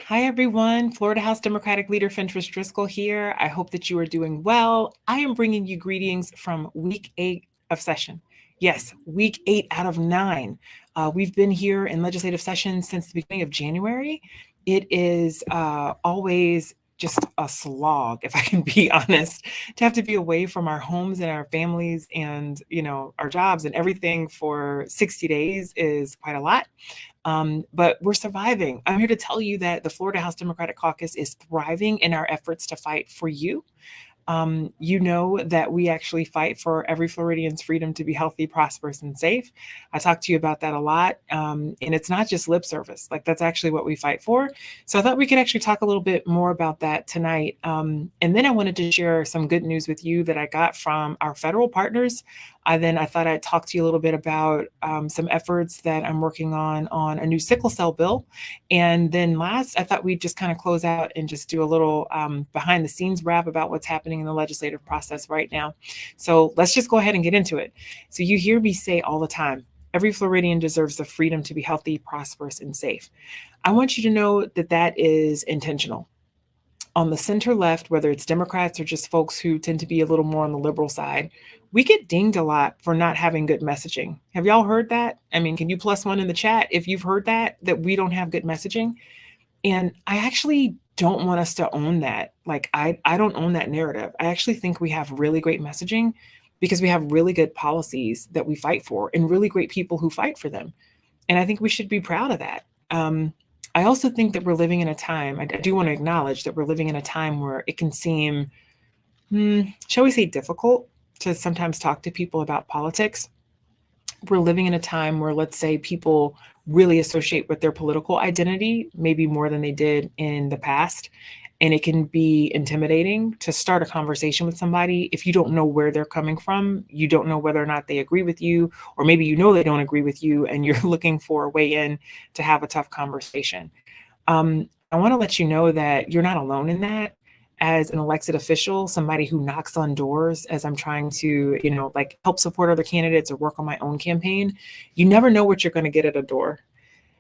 Hi, everyone. Florida House Democratic Leader Fentrice Driskell here. I hope that you are doing well. I am bringing you greetings from week 8 of session. Yes, week 8 out of 9. We've been here in legislative session since the beginning of January. It is always just a slog, if I can be honest, to have to be away from our homes and our families and, our jobs and everything for 60 days is quite a lot. But we're surviving. I'm here to tell you that the Florida House Democratic Caucus is thriving in our efforts to fight for you. You know that we actually fight for every Floridian's freedom to be healthy, prosperous, and safe. I talk to you about that a lot. And it's not just lip service, like that's actually what we fight for. So I thought we could actually talk a little bit more about that tonight. And then I wanted to share some good news with you that I got from our federal partners. I thought I'd talk to you a little bit about some efforts that I'm working on a new sickle cell bill. And then last, I thought we'd just kind of close out and just do a little behind the scenes wrap about what's happening in the legislative process right now. So let's just go ahead and get into it. So you hear me say all the time, every Floridian deserves the freedom to be healthy, prosperous, and safe. I want you to know that that is intentional. On the center left, whether it's Democrats or just folks who tend to be a little more on the liberal side, we get dinged a lot for not having good messaging. Have y'all heard that? I mean, can you plus one in the chat if you've heard that we don't have good messaging? And I actually don't want us to own that. Like, I don't own that narrative. I actually think we have really great messaging because we have really good policies that we fight for and really great people who fight for them. And I think we should be proud of that. I also think that we're living in a time, I do want to acknowledge that we're living in a time where it can seem, shall we say, difficult to sometimes talk to people about politics. We're living in a time where, let's say, people really associate with their political identity, maybe more than they did in the past. And it can be intimidating to start a conversation with somebody if you don't know where they're coming from. You don't know whether or not they agree with you, or maybe you know they don't agree with you and you're looking for a way in to have a tough conversation. I want to let you know that you're not alone in that. As an elected official, somebody who knocks on doors as I'm trying to, like help support other candidates or work on my own campaign, you never know what you're going to get at a door.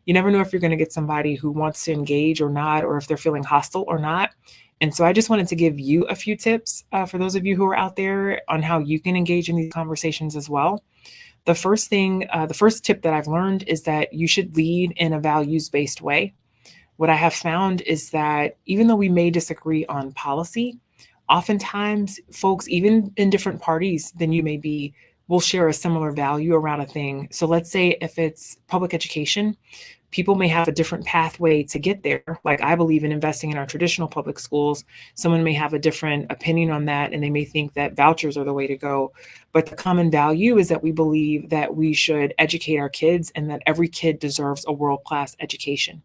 You never know if you're going to get somebody who wants to engage or not, or if they're feeling hostile or not. And so I just wanted to give you a few tips for those of you who are out there on how you can engage in these conversations as well. The first tip that I've learned is that you should lead in a values-based way. What I have found is that even though we may disagree on policy, oftentimes folks, even in different parties than you may be, will share a similar value around a thing. So let's say if it's public education, people may have a different pathway to get there. Like, I believe in investing in our traditional public schools. Someone may have a different opinion on that, and they may think that vouchers are the way to go. But the common value is that we believe that we should educate our kids and that every kid deserves a world-class education.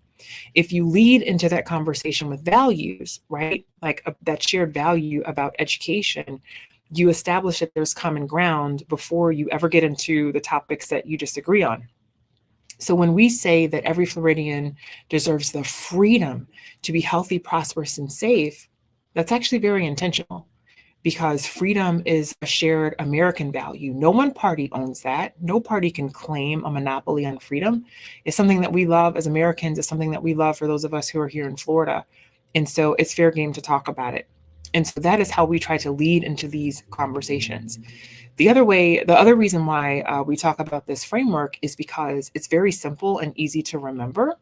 If you lead into that conversation with values, right, like that shared value about education, you establish that there's common ground before you ever get into the topics that you disagree on. So when we say that every Floridian deserves the freedom to be healthy, prosperous, and safe, that's actually very intentional, because freedom is a shared American value. No one party owns that. No party can claim a monopoly on freedom. It's something that we love as Americans. It's something that we love for those of us who are here in Florida. And so it's fair game to talk about it. And so that is how we try to lead into these conversations. The other reason why we talk about this framework is because it's very simple and easy to remember.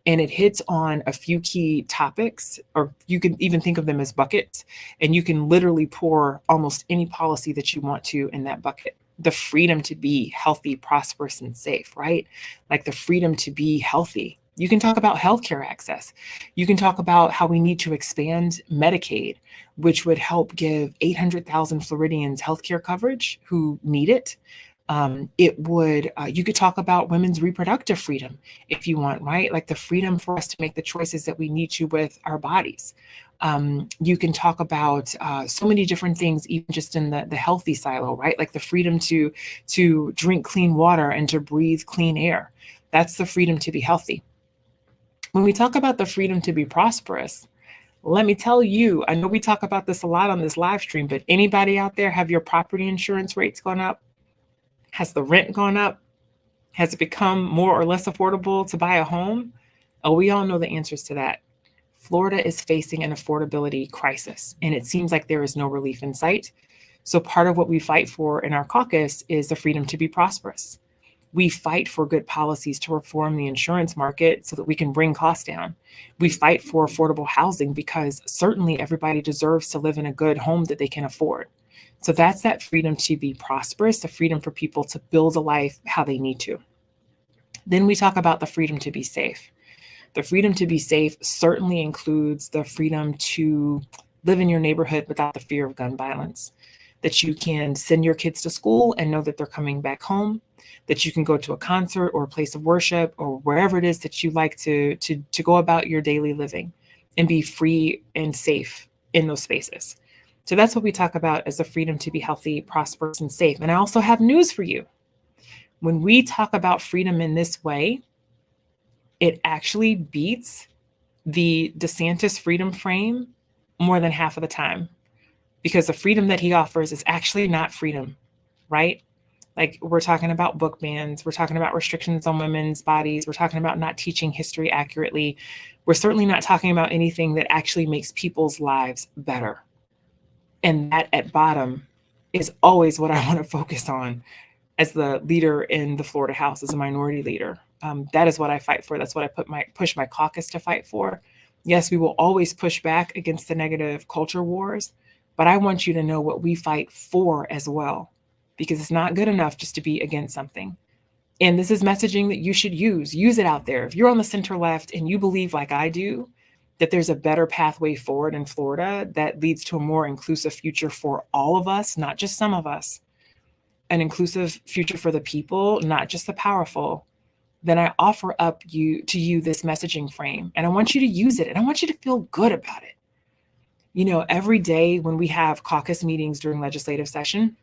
And it hits on a few key topics, or you can even think of them as buckets, and you can literally pour almost any policy that you want to in that bucket. The freedom to be healthy, prosperous, and safe, right? Like the freedom to be healthy. You can talk about healthcare access. You can talk about how we need to expand Medicaid, which would help give 800,000 Floridians healthcare coverage who need it. You could talk about women's reproductive freedom if you want, right? Like the freedom for us to make the choices that we need to with our bodies. You can talk about so many different things, even just in the healthy silo, right? Like the freedom to drink clean water and to breathe clean air. That's the freedom to be healthy. When we talk about the freedom to be prosperous, let me tell you, I know we talk about this a lot on this live stream, but anybody out there, have your property insurance rates gone up? Has the rent gone up? Has it become more or less affordable to buy a home? Oh, we all know the answers to that. Florida is facing an affordability crisis, and it seems like there is no relief in sight. So part of what we fight for in our caucus is the freedom to be prosperous. We fight for good policies to reform the insurance market so that we can bring costs down. We fight for affordable housing because certainly everybody deserves to live in a good home that they can afford. So that's that freedom to be prosperous, the freedom for people to build a life how they need to. Then we talk about the freedom to be safe. The freedom to be safe certainly includes the freedom to live in your neighborhood without the fear of gun violence, that you can send your kids to school and know that they're coming back home, that you can go to a concert or a place of worship or wherever it is that you like to go about your daily living and be free and safe in those spaces. So that's what we talk about as the freedom to be healthy, prosperous, and safe. And I also have news for you. When we talk about freedom in this way, it actually beats the DeSantis freedom frame more than half of the time, because the freedom that he offers is actually not freedom, right? Like, we're talking about book bans, we're talking about restrictions on women's bodies, we're talking about not teaching history accurately. We're certainly not talking about anything that actually makes people's lives better. And that at bottom is always what I want to focus on as the leader in the Florida House, as a minority leader. That is what I fight for. That's what I push my caucus to fight for. Yes, we will always push back against the negative culture wars, but I want you to know what we fight for as well, because it's not good enough just to be against something. And this is messaging that you should use. Use it out there. If you're on the center left and you believe, like I do, that there's a better pathway forward in Florida that leads to a more inclusive future for all of us, not just some of us, an inclusive future for the people, not just the powerful, then I offer up to you this messaging frame. And I want you to use it. And I want you to feel good about it. You know, every day when we have caucus meetings during legislative session,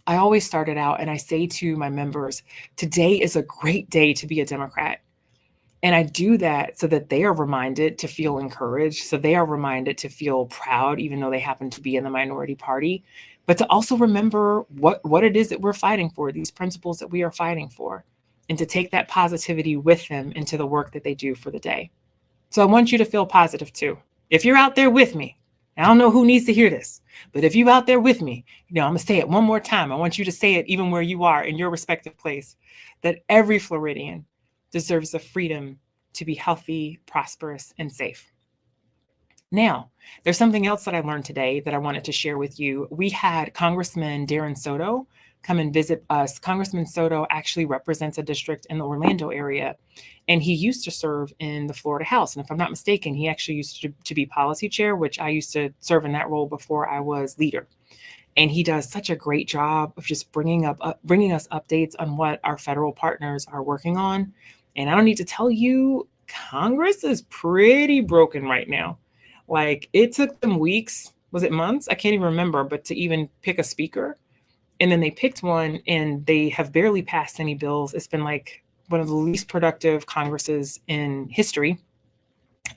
I always start it out and I say to my members, today is a great day to be a Democrat. And I do that so that they are reminded to feel encouraged, so they are reminded to feel proud, even though they happen to be in the minority party, but to also remember what it is that we're fighting for, these principles that we are fighting for, and to take that positivity with them into the work that they do for the day. So I want you to feel positive too. If you're out there with me, I don't know who needs to hear this, but if you're out there with me, I'm going to say it one more time. I want you to say it even where you are in your respective place, that every Floridian deserves the freedom to be healthy, prosperous, and safe. Now, there's something else that I learned today that I wanted to share with you. We had Congressman Darren Soto come and visit us. Congressman Soto actually represents a district in the Orlando area, and he used to serve in the Florida House. And if I'm not mistaken, he actually used to be policy chair, which I used to serve in that role before I was leader. And he does such a great job of just bringing us updates on what our federal partners are working on. And I don't need to tell you, Congress is pretty broken right now. Like, it took them weeks, was it months? I can't even remember, but to even pick a speaker. And then they picked one and they have barely passed any bills. It's been like one of the least productive Congresses in history.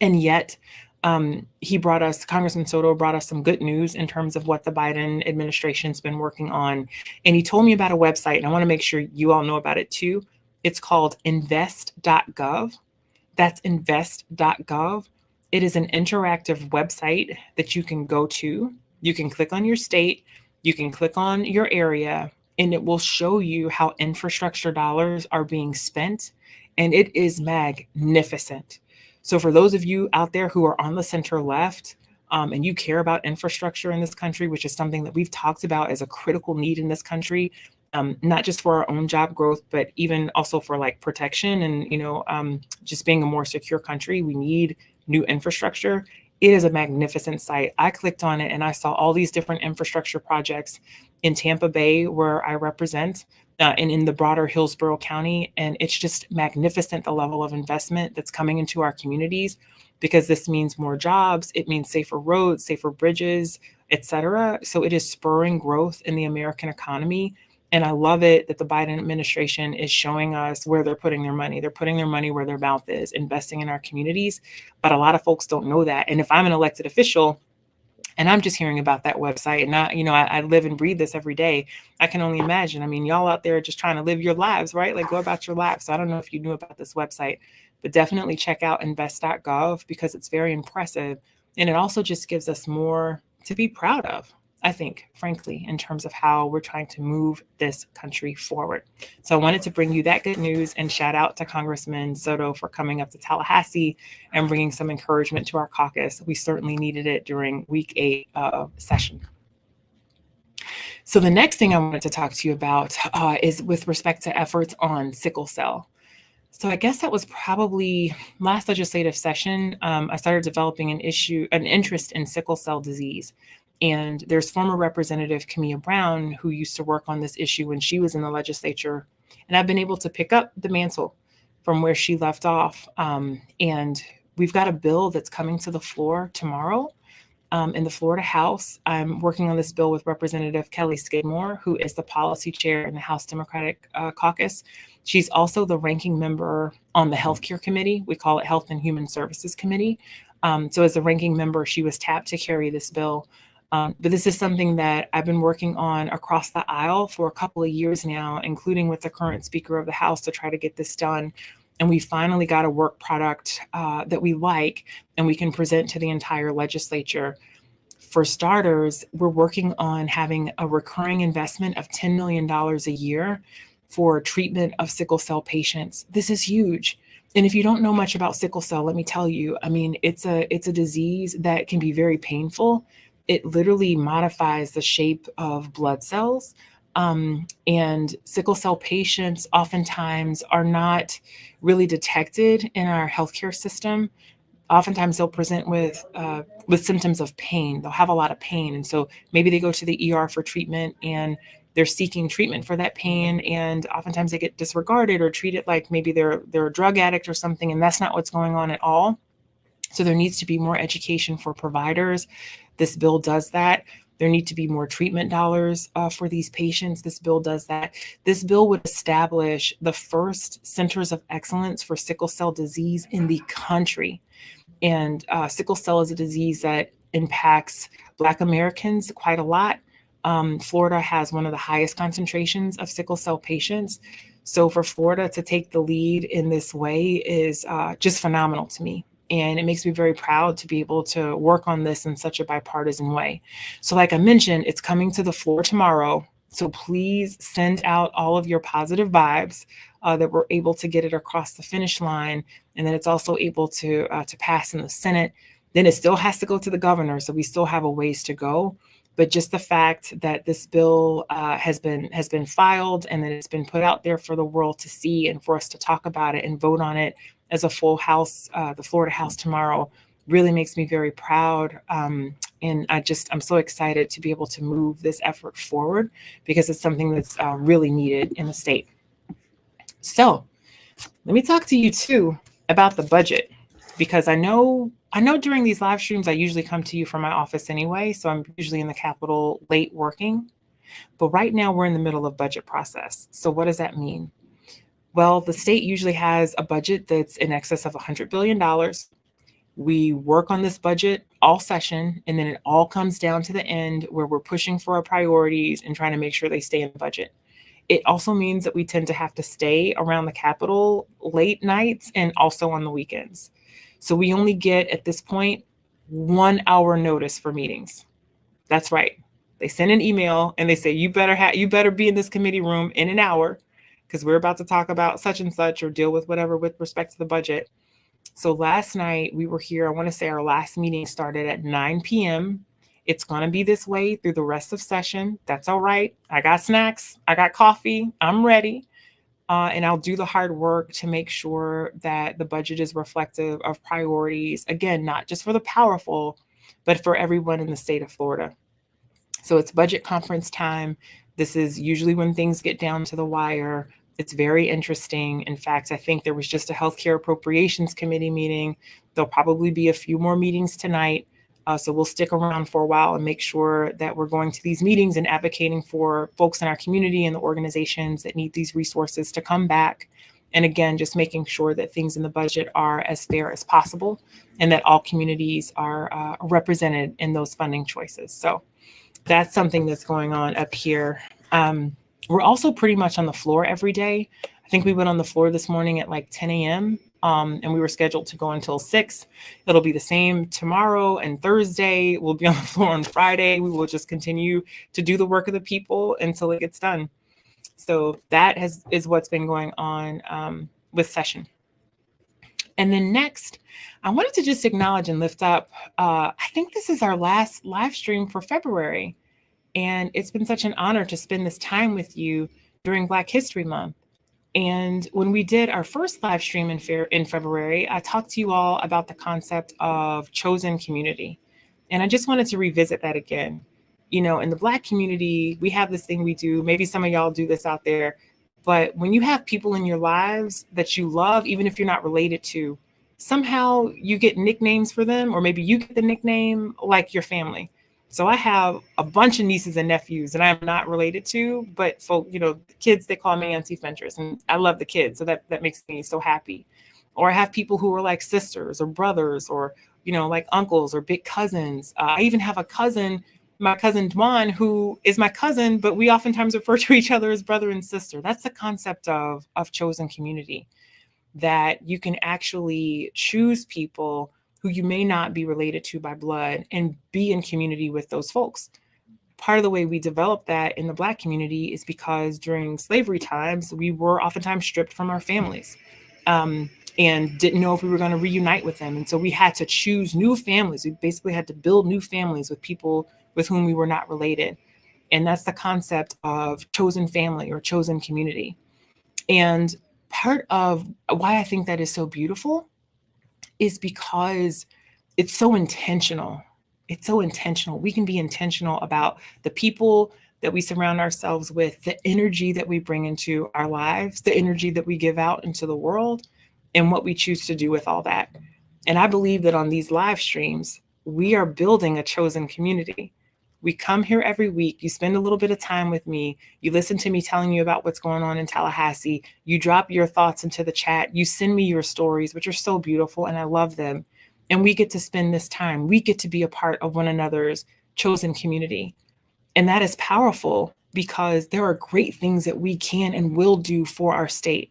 And yet Congressman Soto brought us some good news in terms of what the Biden administration's been working on. And he told me about a website, and I want to make sure you all know about it too. It's called invest.gov. That's invest.gov. It is an interactive website that you can go to. You can click on your state, you can click on your area, and it will show you how infrastructure dollars are being spent. And it is magnificent. So for those of you out there who are on the center left, and you care about infrastructure in this country, which is something that we've talked about as a critical need in this country, not just for our own job growth, but even also for like protection and, just being a more secure country, we need new infrastructure. It is a magnificent site. I clicked on it and I saw all these different infrastructure projects in Tampa Bay, where I represent, and in the broader Hillsborough County. And it's just magnificent, the level of investment that's coming into our communities, because this means more jobs. It means safer roads, safer bridges, et cetera. So it is spurring growth in the American economy. And I love it that the Biden administration is showing us where they're putting their money. They're putting their money where their mouth is, investing in our communities. But a lot of folks don't know that. And if I'm an elected official and I'm just hearing about that website, and I live and breathe this every day, I can only imagine. I mean, y'all out there just trying to live your lives, right? Like, go about your lives. So I don't know if you knew about this website, but definitely check out invest.gov because it's very impressive. And it also just gives us more to be proud of, I think, frankly, in terms of how we're trying to move this country forward. So I wanted to bring you that good news and shout out to Congressman Soto for coming up to Tallahassee and bringing some encouragement to our caucus. We certainly needed it during week 8 of session. So the next thing I wanted to talk to you about is with respect to efforts on sickle cell. So I guess that was probably last legislative session. I started developing an interest in sickle cell disease. And there's former Representative Camilla Brown, who used to work on this issue when she was in the legislature. And I've been able to pick up the mantle from where she left off. And we've got a bill that's coming to the floor tomorrow in the Florida House. I'm working on this bill with Representative Kelly Skidmore, who is the policy chair in the House Democratic Caucus. She's also the ranking member on the Healthcare Committee. We call it Health and Human Services Committee. So as a ranking member, she was tapped to carry this bill. But this is something that I've been working on across the aisle for a couple of years now, including with the current Speaker of the House to try to get this done. And we finally got a work product that we like and we can present to the entire legislature. For starters, we're working on having a recurring investment of $10 million a year for treatment of sickle cell patients. This is huge. And if you don't know much about sickle cell, let me tell you, I mean, it's a disease that can be very painful. It literally modifies the shape of blood cells. And sickle cell patients oftentimes are not really detected in our healthcare system. Oftentimes they'll present with symptoms of pain. They'll have a lot of pain. And so maybe they go to the ER for treatment and they're seeking treatment for that pain. And oftentimes they get disregarded or treated like maybe they're a drug addict or something. And that's not what's going on at all. So there needs to be more education for providers. This bill does that. There need to be more treatment dollars for these patients. This bill does that. This bill would establish the first centers of excellence for sickle cell disease in the country. And sickle cell is a disease that impacts Black Americans quite a lot. Florida has one of the highest concentrations of sickle cell patients. So for Florida to take the lead in this way is just phenomenal to me. And it makes me very proud to be able to work on this in such a bipartisan way. So like I mentioned, it's coming to the floor tomorrow. So please send out all of your positive vibes that we're able to get it across the finish line. And then it's also able to pass in the Senate. Then it still has to go to the governor. So we still have a ways to go. But just the fact that this bill has been filed and that it's been put out there for the world to see and for us to talk about it and vote on it as a full House, the Florida House tomorrow, really makes me very proud. And I'm so excited to be able to move this effort forward because it's something that's really needed in the state. So let me talk to you too about the budget, because I know during these live streams, I usually come to you from my office anyway. So I'm usually in the Capitol late working, but right now we're in the middle of budget process. So what does that mean? Well, the state usually has a budget that's in excess of $100 billion. We work on this budget all session, and then it all comes down to the end where we're pushing for our priorities and trying to make sure they stay in the budget. It also means that we tend to have to stay around the Capitol late nights and also on the weekends. So we only get, at this point, 1 hour notice for meetings. That's right. They send an email and they say, you better be in this committee room in an hour because we're about to talk about such and such or deal with whatever with respect to the budget. So last night we were here. I want to say our last meeting started at 9 p.m. It's going to be this way through the rest of session. That's all right. I got snacks. I got coffee. I'm ready. And I'll do the hard work to make sure that the budget is reflective of priorities. Again, not just for the powerful, but for everyone in the state of Florida. So it's budget conference time. This is usually when things get down to the wire. It's very interesting. In fact, I think there was just a healthcare appropriations committee meeting. There'll probably be a few more meetings tonight. So we'll stick around for a while and make sure that we're going to these meetings and advocating for folks in our community and the organizations that need these resources to come back. And again, just making sure that things in the budget are as fair as possible and that all communities are represented in those funding choices. So that's something that's going on up here. We're also pretty much on the floor every day. I think we went on the floor this morning at like 10 a.m. And we were scheduled to go until 6. It'll be the same tomorrow and Thursday. We'll be on the floor on Friday. We will just continue to do the work of the people until it gets done. So that is what's been going on with session. And then next, I wanted to just acknowledge and lift up, I think this is our last live stream for February. And it's been such an honor to spend this time with you during Black History Month. And when we did our first live stream in February, I talked to you all about the concept of chosen community. And I just wanted to revisit that again. You know, in the Black community, we have this thing we do. Maybe some of y'all do this out there. But when you have people in your lives that you love, even if you're not related to, somehow you get nicknames for them, or maybe you get the nickname like your family. So I have a bunch of nieces and nephews that I'm not related to, but so, you know, kids, they call me Auntie Fentrice, and I love the kids. So that makes me so happy. Or I have people who are like sisters or brothers, or, you know, like uncles or big cousins. I even have a cousin, my cousin Dwan, who is my cousin, but we oftentimes refer to each other as brother and sister. That's the concept of chosen community, that you can actually choose people who you may not be related to by blood and be in community with those folks. Part of the way we developed that in the Black community is because during slavery times, we were oftentimes stripped from our families and didn't know if we were going to reunite with them. And so we had to choose new families. We basically had to build new families with people with whom we were not related. And that's the concept of chosen family or chosen community. And part of why I think that is so beautiful is because it's so intentional. It's so intentional. We can be intentional about the people that we surround ourselves with, the energy that we bring into our lives, the energy that we give out into the world, and what we choose to do with all that. And I believe that on these live streams, we are building a chosen community. We come here every week. You spend a little bit of time with me. You listen to me telling you about what's going on in Tallahassee. You drop your thoughts into the chat. You send me your stories, which are so beautiful, and I love them. And we get to spend this time. We get to be a part of one another's chosen community. And that is powerful because there are great things that we can and will do for our state.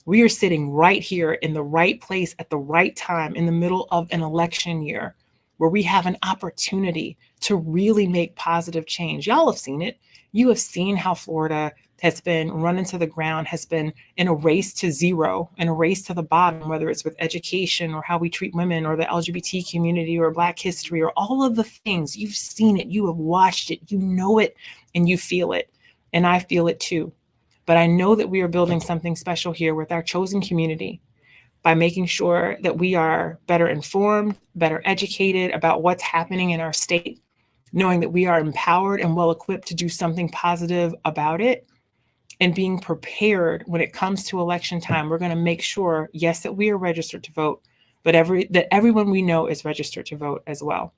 We are sitting right here in the right place at the right time in the middle of an election year, where we have an opportunity to really make positive change. Y'all have seen it. You have seen how Florida has been run into the ground, has been in a race to zero, in a race to the bottom, whether it's with education or how we treat women or the LGBT community or Black history or all of the things. You've seen it, you have watched it, you know it, and you feel it. And I feel it too. But I know that we are building something special here with our chosen community, by making sure that we are better informed, better educated about what's happening in our state, knowing that we are empowered and well equipped to do something positive about it, and being prepared when it comes to election time. We're going to make sure, yes, that we are registered to vote, but that everyone we know is registered to vote as well.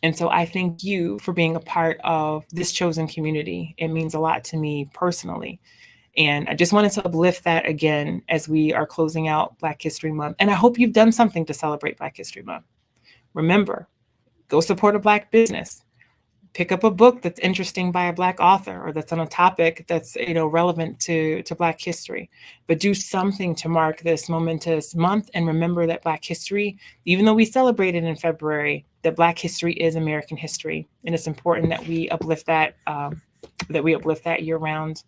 And so I thank you for being a part of this chosen community. It means a lot to me personally. And I just wanted to uplift that again as we are closing out Black History Month. And I hope you've done something to celebrate Black History Month. Remember, go support a Black business. Pick up a book that's interesting by a Black author, or that's on a topic that's, you know, relevant to Black history. But do something to mark this momentous month, and remember that Black history, even though we celebrate it in February, that Black history is American history. And it's important that we uplift that year round.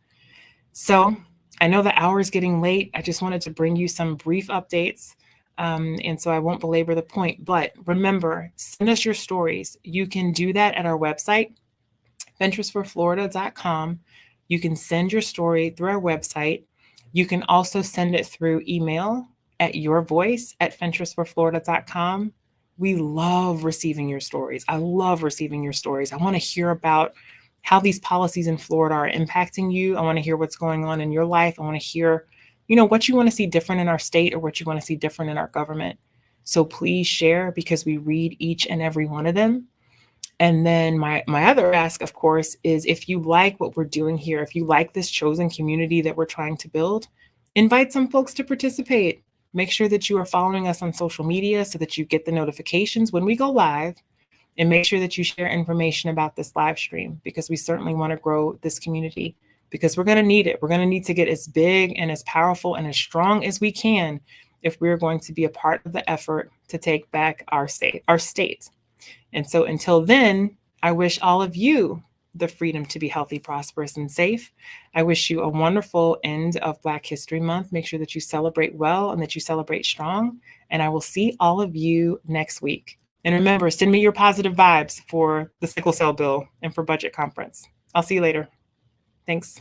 So I know the hour is getting late. I just wanted to bring you some brief updates. And so I won't belabor the point, but remember, send us your stories. You can do that at our website, fentriceforflorida.com. You can send your story through our website. You can also send it through email at yourvoice@fentriceforflorida.com. We love receiving your stories. I love receiving your stories. I want to hear about how these policies in Florida are impacting you. I want to hear what's going on in your life. I want to hear, you know, what you want to see different in our state, or what you want to see different in our government. So please share, because we read each and every one of them. And then my other ask, of course, is if you like what we're doing here, if you like this chosen community that we're trying to build, invite some folks to participate. Make sure that you are following us on social media so that you get the notifications when we go live. And make sure that you share information about this live stream, because we certainly want to grow this community, because we're going to need it. We're going to need to get as big and as powerful and as strong as we can if we're going to be a part of the effort to take back our state. And so until then, I wish all of you the freedom to be healthy, prosperous, and safe. I wish you a wonderful end of Black History Month. Make sure that you celebrate well and that you celebrate strong. And I will see all of you next week. And remember, send me your positive vibes for the Sickle Cell bill and for budget conference. I'll see you later. Thanks.